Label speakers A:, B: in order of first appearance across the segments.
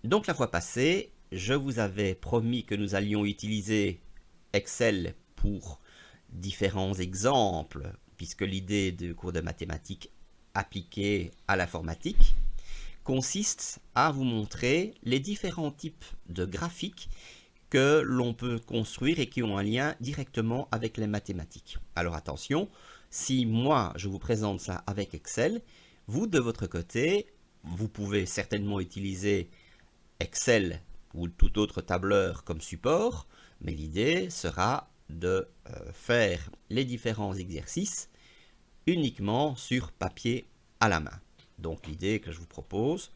A: Donc la fois passée, je vous avais promis que nous allions utiliser Excel pour différents exemples, puisque l'idée du cours de mathématiques appliquées à l'informatique consiste à vous montrer les différents types de graphiques que l'on peut construire et qui ont un lien directement avec les mathématiques. Alors attention, si moi je vous présente ça avec Excel, vous de votre côté, vous pouvez certainement utiliser Excel ou tout autre tableur comme support, mais l'idée sera de faire les différents exercices uniquement sur papier à la main. Donc l'idée que je vous propose,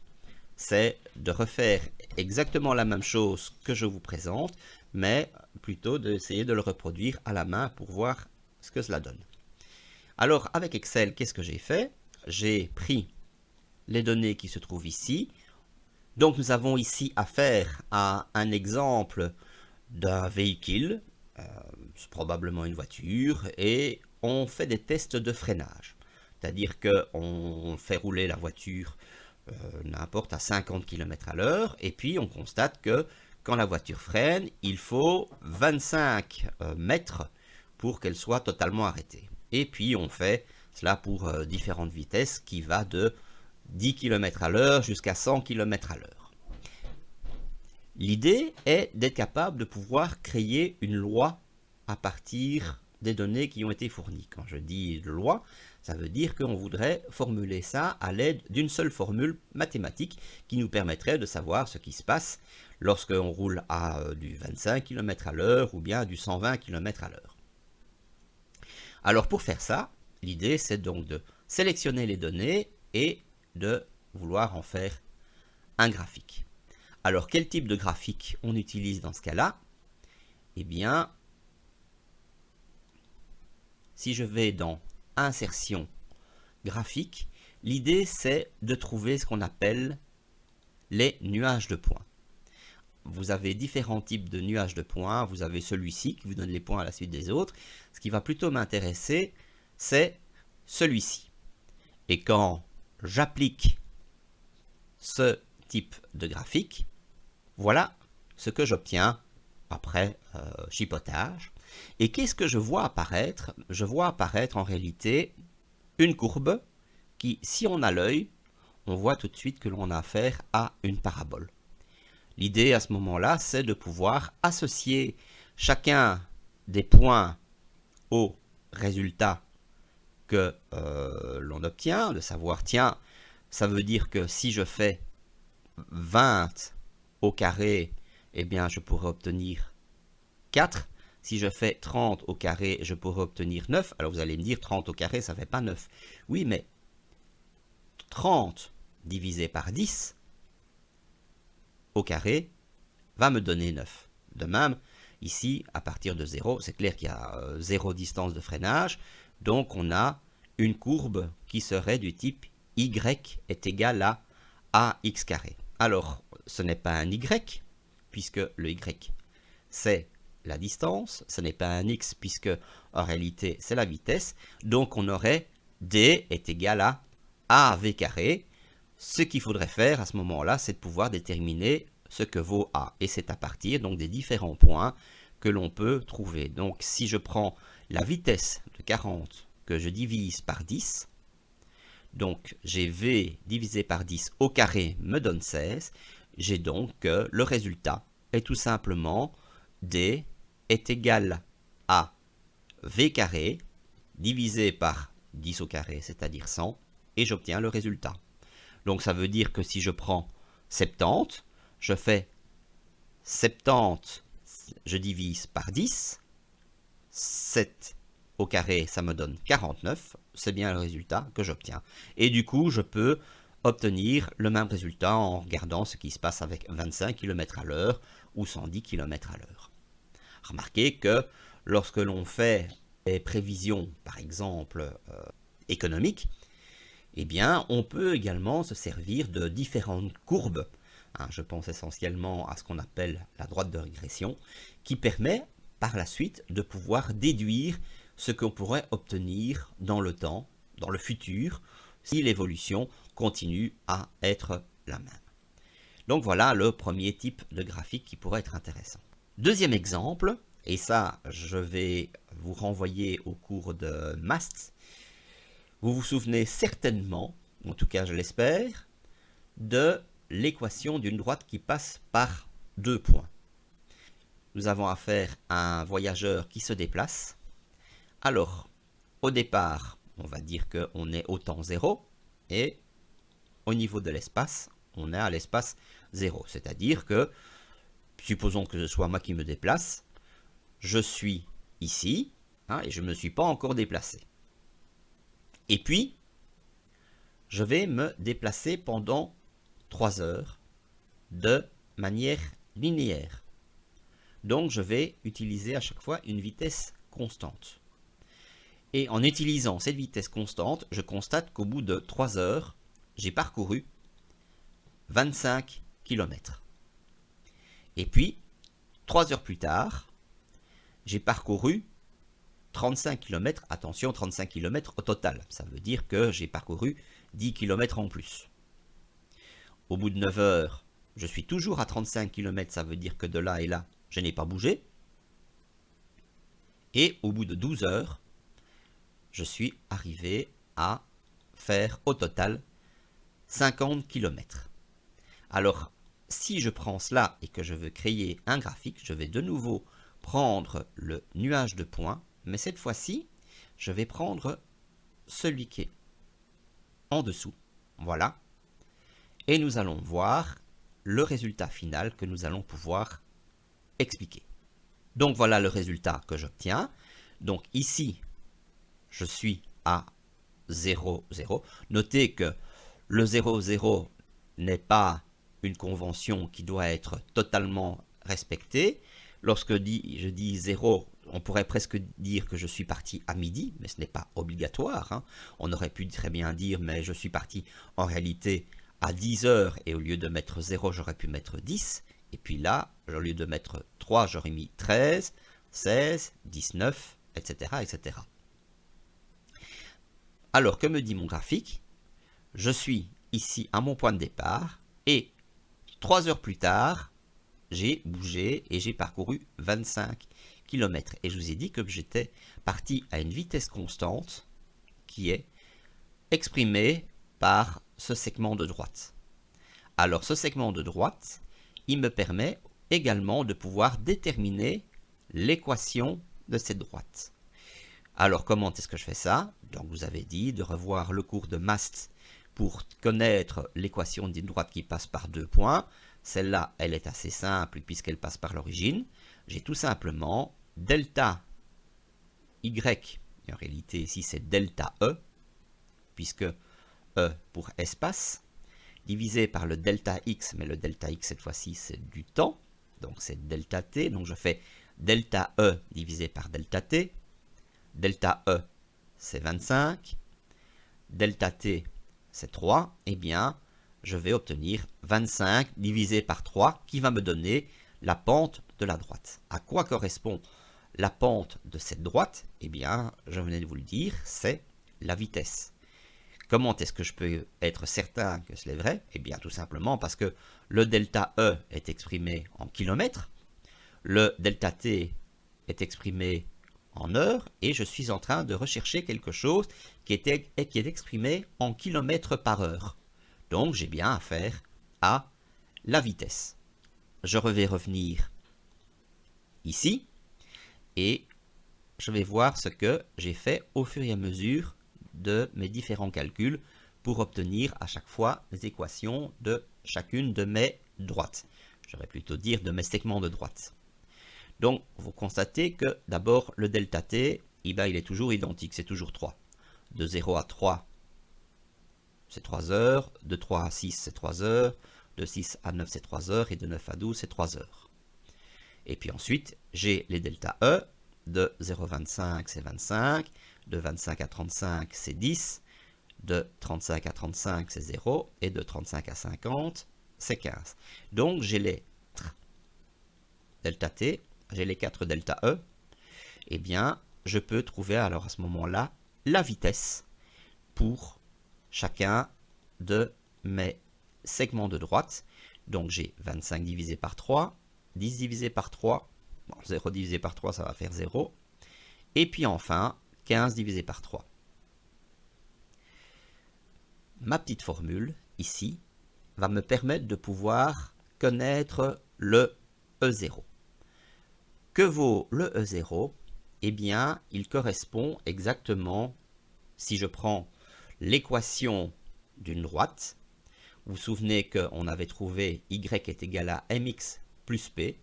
A: c'est de refaire exactement la même chose que je vous présente, mais plutôt d'essayer de le reproduire à la main pour voir ce que cela donne. Alors avec Excel, qu'est-ce que j'ai fait? J'ai pris les données qui se trouvent ici. Donc nous avons ici affaire à un exemple d'un véhicule, c'est probablement une voiture, et on fait des tests de freinage. C'est-à-dire qu'on fait rouler la voiture n'importe à 50 km à l'heure, et puis on constate que quand la voiture freine, il faut 25 mètres pour qu'elle soit totalement arrêtée. Et puis on fait cela pour différentes vitesses qui va de 10 km à l'heure jusqu'à 100 km à l'heure. L'idée est d'être capable de pouvoir créer une loi à partir des données qui ont été fournies. Quand je dis loi, ça veut dire qu'on voudrait formuler ça à l'aide d'une seule formule mathématique qui nous permettrait de savoir ce qui se passe lorsqu'on roule à du 25 km à l'heure ou bien du 120 km à l'heure. Alors pour faire ça, l'idée c'est donc de sélectionner les données et de vouloir en faire un graphique. Alors quel type de graphique on utilise dans ce cas-là? Eh bien, si je vais dans Insertion graphique, l'idée c'est de trouver ce qu'on appelle les nuages de points. Vous avez différents types de nuages de points. Vous avez celui-ci qui vous donne les points à la suite des autres. Ce qui va plutôt m'intéresser, c'est celui-ci. Et quand j'applique ce type de graphique, voilà ce que j'obtiens après chipotage. Et qu'est-ce que je vois apparaître? Je vois apparaître en réalité une courbe qui, si on a l'œil, on voit tout de suite que l'on a affaire à une parabole. L'idée à ce moment-là, c'est de pouvoir associer chacun des points au résultat que l'on obtient, de savoir, tiens, ça veut dire que si je fais 20 au carré, eh bien je pourrais obtenir 4. Si je fais 30 au carré, je pourrais obtenir 9. Alors vous allez me dire, 30 au carré, ça ne fait pas 9. Oui, mais 30 divisé par 10 au carré va me donner 9. De même, ici, à partir de 0, c'est clair qu'il y a 0 distance de freinage. Donc on a une courbe qui serait du type y est égal à ax carré. Alors, ce n'est pas un y, puisque le y, c'est la distance. Ce n'est pas un x, puisque en réalité, c'est la vitesse. Donc on aurait d est égal à av carré. Ce qu'il faudrait faire à ce moment-là, c'est de pouvoir déterminer ce que vaut A. Et c'est à partir donc des différents points que l'on peut trouver. Donc si je prends la vitesse de 40 que je divise par 10, donc j'ai V divisé par 10 au carré me donne 16, j'ai donc que le résultat est tout simplement D est égal à V carré divisé par 10 au carré, c'est-à-dire 100, et j'obtiens le résultat. Donc ça veut dire que si je prends 70, je fais 70, je divise par 10, 7 au carré, ça me donne 49, c'est bien le résultat que j'obtiens. Et du coup, je peux obtenir le même résultat en regardant ce qui se passe avec 25 km à l'heure ou 110 km à l'heure. Remarquez que lorsque l'on fait des prévisions, par exemple, économiques, eh bien, on peut également se servir de différentes courbes. Je pense essentiellement à ce qu'on appelle la droite de régression, qui permet par la suite de pouvoir déduire ce qu'on pourrait obtenir dans le temps, dans le futur, si l'évolution continue à être la même. Donc voilà le premier type de graphique qui pourrait être intéressant. Deuxième exemple, et ça je vais vous renvoyer au cours de MAST. Vous vous souvenez certainement, en tout cas je l'espère, de l'équation d'une droite qui passe par 2 points. Nous avons affaire à un voyageur qui se déplace. Alors, au départ, on va dire qu'on est au temps 0, et au niveau de l'espace, on est à l'espace 0. C'est-à-dire que, supposons que ce soit moi qui me déplace, je suis ici, et je ne me suis pas encore déplacé. Et puis, je vais me déplacer pendant 3 heures de manière linéaire. Donc, je vais utiliser à chaque fois une vitesse constante. Et en utilisant cette vitesse constante, je constate qu'au bout de 3 heures, j'ai parcouru 25 km. Et puis, 3 heures plus tard, j'ai parcouru 35 km. Attention, 35 km au total. Ça veut dire que j'ai parcouru 10 km en plus. Au bout de 9 heures, je suis toujours à 35 km. Ça veut dire que de là et là, je n'ai pas bougé. Et au bout de 12 heures, je suis arrivé à faire au total 50 km. Alors, si je prends cela et que je veux créer un graphique, je vais de nouveau prendre le nuage de points, mais cette fois-ci, je vais prendre celui qui est en dessous. Voilà. Et nous allons voir le résultat final que nous allons pouvoir expliquer. Donc voilà le résultat que j'obtiens. Donc ici, je suis à 0, 0. Notez que le 0, 0 n'est pas une convention qui doit être totalement respectée. Lorsque je dis 0, on pourrait presque dire que je suis parti à midi, mais ce n'est pas obligatoire. On aurait pu très bien dire, mais je suis parti en réalité à 10 heures, et au lieu de mettre 0, j'aurais pu mettre 10. Et puis là, au lieu de mettre 3, j'aurais mis 13, 16, 19, etc., etc. Alors, que me dit mon graphique? Je suis ici à mon point de départ, et 3 heures plus tard, j'ai bougé et j'ai parcouru 25 km. Et je vous ai dit que j'étais parti à une vitesse constante qui est exprimée par ce segment de droite. Alors ce segment de droite, il me permet également de pouvoir déterminer l'équation de cette droite. Alors comment est-ce que je fais ça? Donc vous avez dit de revoir le cours de MAST pour connaître l'équation d'une droite qui passe par 2 points. Celle-là, elle est assez simple puisqu'elle passe par l'origine. J'ai tout simplement delta y, en réalité ici c'est delta E, puisque E pour espace, divisé par le delta x, mais le delta x cette fois-ci c'est du temps, donc c'est delta t, donc je fais delta E divisé par delta t, delta E c'est 25, delta t c'est 3, et bien je vais obtenir 25 divisé par 3 qui va me donner la pente de la droite. À quoi correspond la pente de cette droite? Eh bien, je venais de vous le dire, c'est la vitesse. Comment est-ce que je peux être certain que cela est vrai? Eh bien, tout simplement parce que le delta E est exprimé en kilomètres, le delta T est exprimé en heures, et je suis en train de rechercher quelque chose qui est exprimé en kilomètres par heure. Donc, j'ai bien affaire à la vitesse. Je vais revenir ici, et je vais voir ce que j'ai fait au fur et à mesure de mes différents calculs pour obtenir à chaque fois les équations de chacune de mes droites. J'aurais plutôt dire de mes segments de droite. Donc, vous constatez que d'abord, le delta t, il est toujours identique, c'est toujours 3. De 0 à 3, c'est 3 heures. De 3 à 6, c'est 3 heures. De 6 à 9, c'est 3 heures. Et de 9 à 12, c'est 3 heures. Et puis ensuite, j'ai les delta E. De 0,25, c'est 25. De 25 à 35, c'est 10. De 35 à 35, c'est 0. Et de 35 à 50, c'est 15. Donc, j'ai les delta T, j'ai les 4 delta E. Eh bien, je peux trouver alors à ce moment-là la vitesse pour chacun de mes segments de droite. Donc j'ai 25 divisé par 3, 10 divisé par 3, bon, 0 divisé par 3 ça va faire 0, et puis enfin 15 divisé par 3. Ma petite formule ici va me permettre de pouvoir connaître le E0. Que vaut le E0? Eh bien, il correspond exactement, si je prends l'équation d'une droite, vous vous souvenez qu'on avait trouvé y est égal à mx plus p,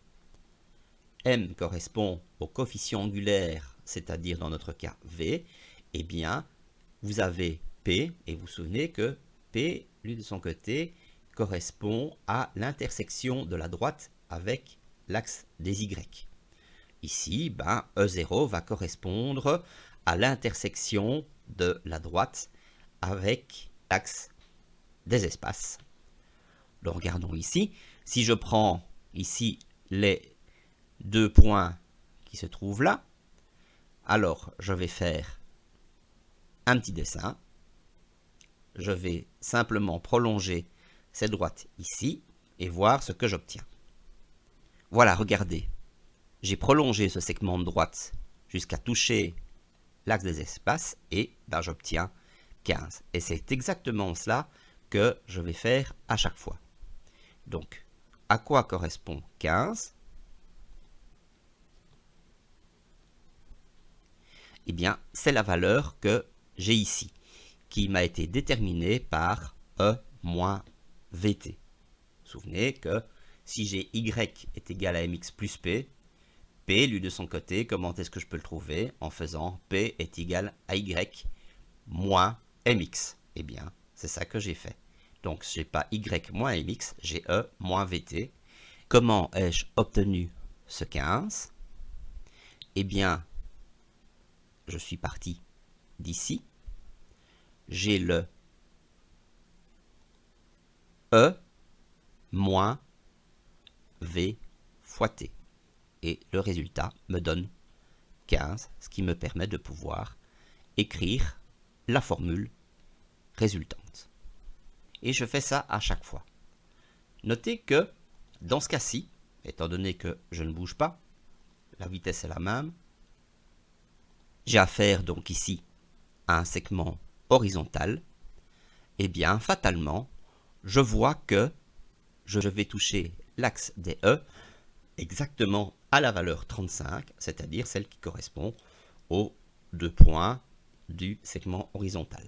A: m correspond au coefficient angulaire, c'est-à-dire dans notre cas v, eh bien, vous avez p, et vous vous souvenez que p, lui de son côté, correspond à l'intersection de la droite avec l'axe des y. Ici, E0 va correspondre à l'intersection de la droite avec l'axe des espaces. Donc regardons ici, si je prends ici les deux points qui se trouvent là, alors je vais faire un petit dessin. Je vais simplement prolonger cette droite ici et voir ce que j'obtiens. Voilà, regardez. J'ai prolongé ce segment de droite jusqu'à toucher l'axe des espaces et j'obtiens 15. Et c'est exactement cela que je vais faire à chaque fois. Donc, à quoi correspond 15? Eh bien, c'est la valeur que j'ai ici, qui m'a été déterminée par E moins VT. Vous vous souvenez que si j'ai Y est égal à mx plus P, P, lui de son côté, comment est-ce que je peux le trouver? En faisant P est égal à Y moins mx. Eh bien, c'est ça que j'ai fait. Donc, je n'ai pas Y moins mx, j'ai E moins VT. Comment ai-je obtenu ce 15? Eh bien, je suis parti d'ici. J'ai le E moins V fois T. Et le résultat me donne 15, ce qui me permet de pouvoir écrire la formule résultante. Et je fais ça à chaque fois. Notez que dans ce cas-ci, étant donné que je ne bouge pas, la vitesse est la même, j'ai affaire donc ici à un segment horizontal, et bien fatalement, je vois que je vais toucher l'axe des E exactement à la valeur 35, c'est-à-dire celle qui correspond aux deux points du segment horizontal.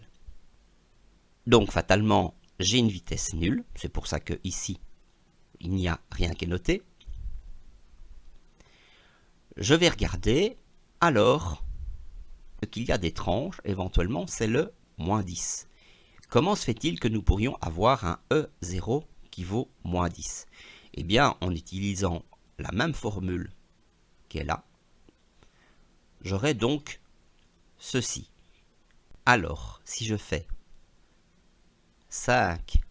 A: Donc fatalement, j'ai une vitesse nulle, c'est pour ça que ici, il n'y a rien qui est noté. Je vais regarder, alors, ce qu'il y a d'étrange, éventuellement, c'est le moins 10. Comment se fait-il que nous pourrions avoir un E0 qui vaut moins 10? Eh bien, en utilisant la même formule qui est là, j'aurai donc ceci. Alors, si je fais 5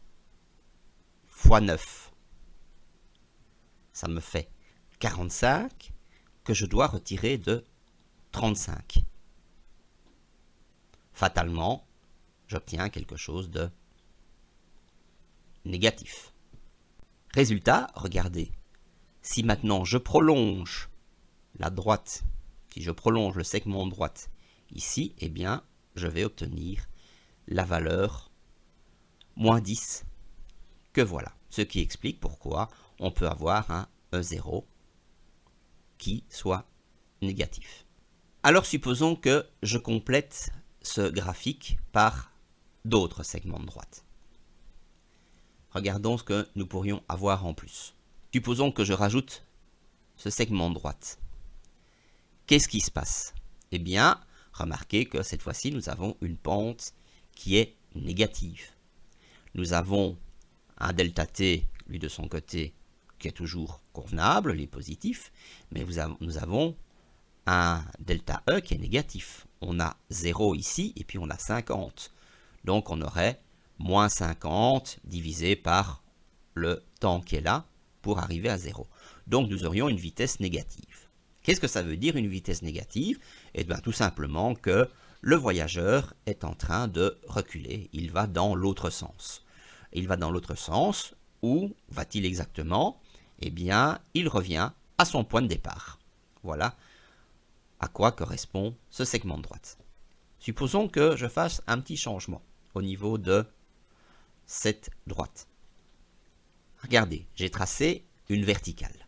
A: fois 9, ça me fait 45 que je dois retirer de 35. Fatalement, j'obtiens quelque chose de négatif. Résultat, regardez, si maintenant je prolonge la droite, si je prolonge le segment de droite ici, eh bien, je vais obtenir la valeur moins 10 que voilà. Ce qui explique pourquoi on peut avoir un E0 qui soit négatif. Alors supposons que je complète ce graphique par d'autres segments de droite. Regardons ce que nous pourrions avoir en plus. Supposons que je rajoute ce segment de droite. Qu'est-ce qui se passe? Eh bien, remarquez que cette fois-ci, nous avons une pente qui est négative. Nous avons un delta t, lui de son côté, qui est toujours convenable, il est positif, mais nous avons un delta E qui est négatif. On a 0 ici, et puis on a 50. Donc on aurait moins 50 divisé par le temps qui est là pour arriver à 0. Donc nous aurions une vitesse négative. Qu'est-ce que ça veut dire une vitesse négative? Eh bien tout simplement que le voyageur est en train de reculer. Il va dans l'autre sens. Il va dans l'autre sens, où va-t-il exactement? Eh bien, il revient à son point de départ. Voilà à quoi correspond ce segment de droite. Supposons que je fasse un petit changement au niveau de cette droite. Regardez, j'ai tracé une verticale.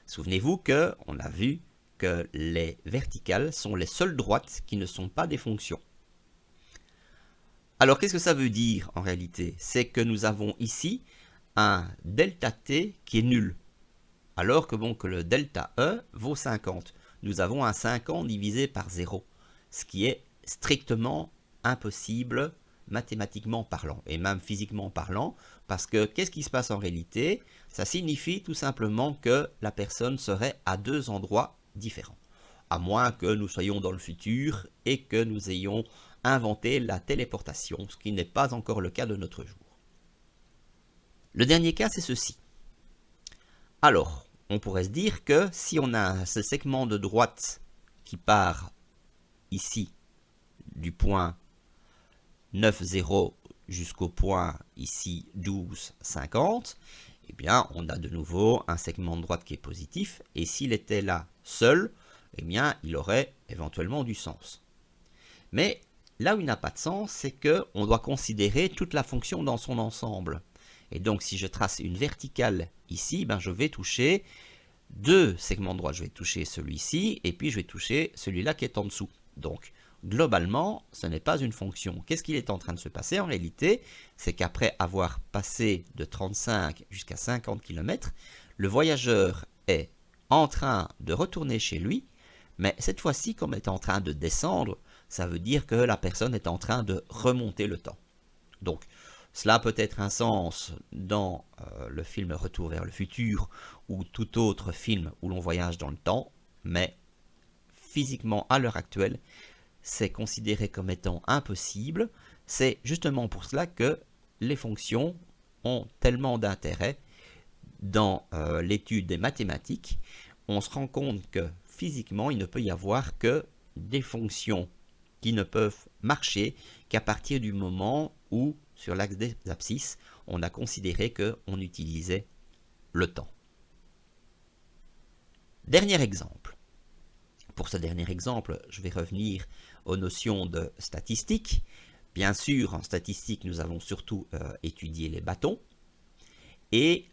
A: Souvenez-vous qu'on a vu que les verticales sont les seules droites qui ne sont pas des fonctions. Alors, qu'est-ce que ça veut dire en réalité? C'est que nous avons ici un delta t qui est nul, alors que le delta e vaut 50. Nous avons un 50 divisé par 0, ce qui est strictement impossible mathématiquement parlant, et même physiquement parlant, parce que qu'est-ce qui se passe en réalité? Ça signifie tout simplement que la personne serait à deux endroits différents, à moins que nous soyons dans le futur et que nous ayons inventé la téléportation, ce qui n'est pas encore le cas de notre jour. Le dernier cas, c'est ceci. Alors, on pourrait se dire que si on a ce segment de droite qui part ici du point 9, 0 jusqu'au point ici 12, 50, eh bien on a de nouveau un segment de droite qui est positif, et s'il était là seul, eh bien il aurait éventuellement du sens. Mais là où il n'a pas de sens, c'est qu'on doit considérer toute la fonction dans son ensemble. Et donc si je trace une verticale ici, ben, je vais toucher deux segments de droite. Je vais toucher celui-ci et puis je vais toucher celui-là qui est en dessous. Donc globalement, ce n'est pas une fonction. Qu'est-ce qu'il est en train de se passer en réalité? C'est qu'après avoir passé de 35 jusqu'à 50 km, le voyageur est en train de retourner chez lui, mais cette fois-ci, comme il est en train de descendre, ça veut dire que la personne est en train de remonter le temps. Donc, cela peut être un sens dans le film Retour vers le futur ou tout autre film où l'on voyage dans le temps, mais physiquement à l'heure actuelle, c'est considéré comme étant impossible. C'est justement pour cela que les fonctions ont tellement d'intérêt dans l'étude des mathématiques. On se rend compte que physiquement, il ne peut y avoir que des fonctions qui ne peuvent marcher qu'à partir du moment où, sur l'axe des abscisses, on a considéré qu'on utilisait le temps. Dernier exemple. Pour ce dernier exemple, je vais revenir aux notions de statistique. Bien sûr, en statistique, nous avons surtout étudié les bâtons. Et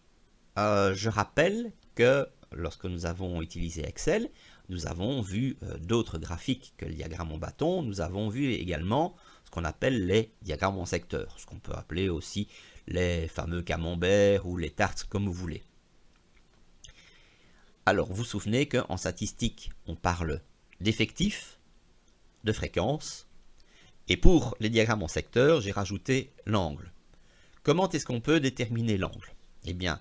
A: je rappelle que lorsque nous avons utilisé Excel, nous avons vu d'autres graphiques que le diagramme en bâton. Nous avons vu également ce qu'on appelle les diagrammes en secteur, ce qu'on peut appeler aussi les fameux camemberts ou les tartes, comme vous voulez. Alors, vous vous souvenez qu'en statistique, on parle d'effectifs, de fréquences, et pour les diagrammes en secteur, j'ai rajouté l'angle. Comment est-ce qu'on peut déterminer l'angle? Eh bien,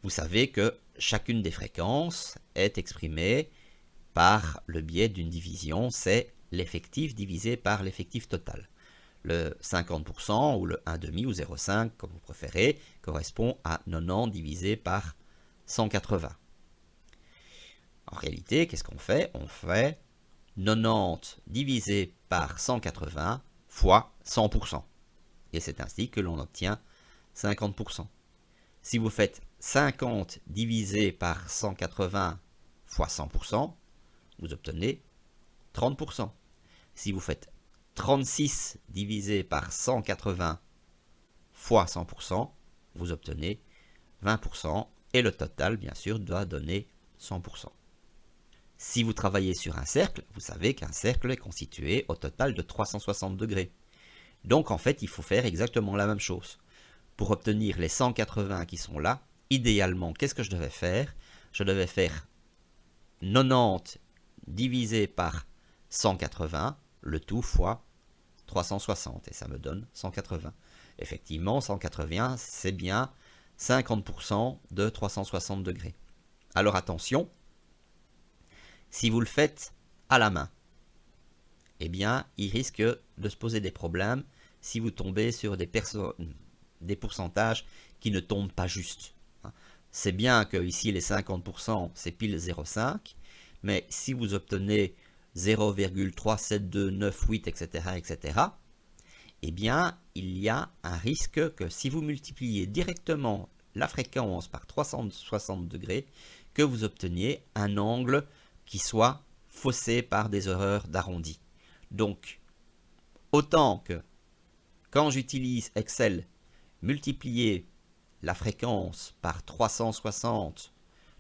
A: vous savez que chacune des fréquences est exprimée par le biais d'une division, c'est l'effectif divisé par l'effectif total. Le 50% ou le 1,5 ou 0,5, comme vous préférez, correspond à 90 divisé par 180. En réalité, qu'est-ce qu'on fait? On fait 90 divisé par 180 fois 100%. Et c'est ainsi que l'on obtient 50%. Si vous faites 50 divisé par 180 fois 100%, vous obtenez 30%. Si vous faites 36 divisé par 180 fois 100%, vous obtenez 20%. Et le total, bien sûr, doit donner 100%. Si vous travaillez sur un cercle, vous savez qu'un cercle est constitué au total de 360 degrés. Donc en fait, il faut faire exactement la même chose. Pour obtenir les 180 qui sont là, idéalement, qu'est-ce que je devais faire? Je devais faire 90 divisé par 180, le tout fois 360, et ça me donne 180. Effectivement, 180, c'est bien 50% de 360 degrés. Alors attention, si vous le faites à la main, eh bien, il risque de se poser des problèmes si vous tombez sur des pourcentages qui ne tombent pas justes. C'est bien que ici les 50% c'est pile 0,5, mais si vous obtenez 0,37298, etc., etc., eh bien, il y a un risque que si vous multipliez directement la fréquence par 360 degrés, que vous obteniez un angle qui soit faussé par des erreurs d'arrondi. Donc, autant que quand j'utilise Excel, multiplier la fréquence par 360,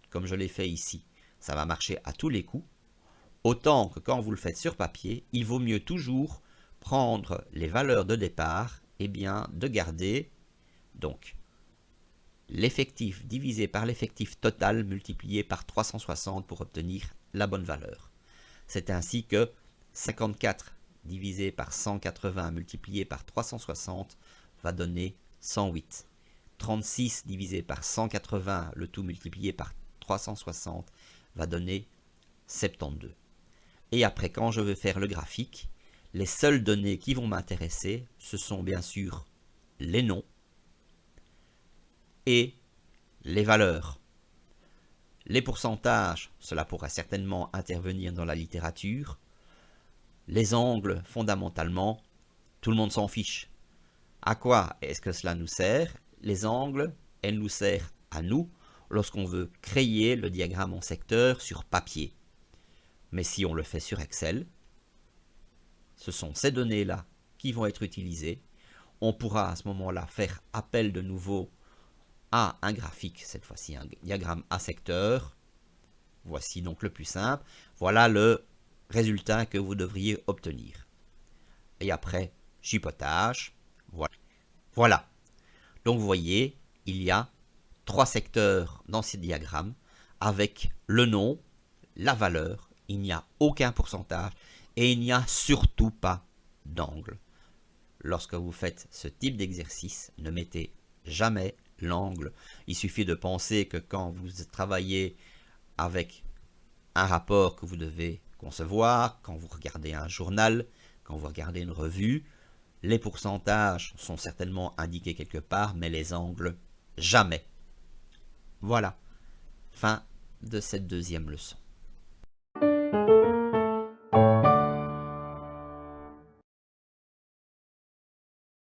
A: comme je l'ai fait ici, ça va marcher à tous les coups. Autant que quand vous le faites sur papier, il vaut mieux toujours prendre les valeurs de départ et bien de garder donc l'effectif divisé par l'effectif total multiplié par 360 pour obtenir la bonne valeur. C'est ainsi que 54 divisé par 180 multiplié par 360 va donner 108. 36 divisé par 180, le tout multiplié par 360, va donner 72. Et après, quand je veux faire le graphique, les seules données qui vont m'intéresser, ce sont bien sûr les noms et les valeurs. Les pourcentages, cela pourra certainement intervenir dans la littérature. Les angles, fondamentalement, tout le monde s'en fiche. À quoi est-ce que cela nous sert? Les angles, elles nous servent à nous lorsqu'on veut créer le diagramme en secteur sur papier. Mais si on le fait sur Excel, ce sont ces données-là qui vont être utilisées. On pourra à ce moment-là faire appel de nouveau à un graphique, cette fois-ci un diagramme à secteur. Voici donc le plus simple. Voilà le résultat que vous devriez obtenir. Et après, chipotage. Voilà. Donc vous voyez, il y a 3 secteurs dans ces diagrammes avec le nom, la valeur, il n'y a aucun pourcentage et il n'y a surtout pas d'angle. Lorsque vous faites ce type d'exercice, ne mettez jamais l'angle. Il suffit de penser que quand vous travaillez avec un rapport que vous devez concevoir, quand vous regardez un journal, quand vous regardez une revue, les pourcentages sont certainement indiqués quelque part, mais les angles, jamais. Voilà, fin de cette deuxième leçon.